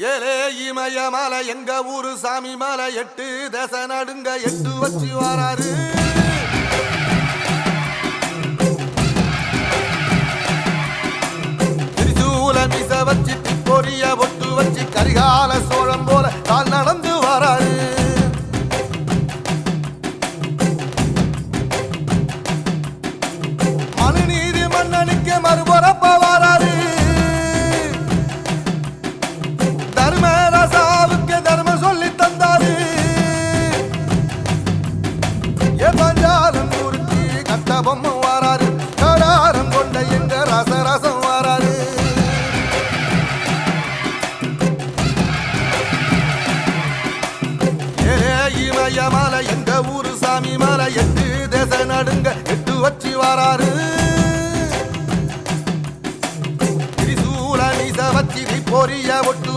ஏலே இமய மலை எங்க ஊரு சாமி மலை 8 தேச நடுங்க 8 வச்சு வராரு. திரிசூல மிச வச்சு பொரிய ஒட்டு வச்சு கரிகால சோழம் போல கால் நடந்து வராரு. மனுநீதி மன்னனுக்கு மறுபுறப்ப வராரு. தர்மராசாவுக்கு தர்மம் சொல்லி தந்தாரு. பஞ்சாலம் குறிச்சி கட்ட பொம்மை வராரு. கடாரம் கொண்ட எங்க ரசரசம் வராரு. இமய மலை எங்க ஊரு சாமி மலை 8 தேச நடுங்க 8 வச்சு வராரு. திரிசூல நீச வச்சி பொரிய ஒட்டு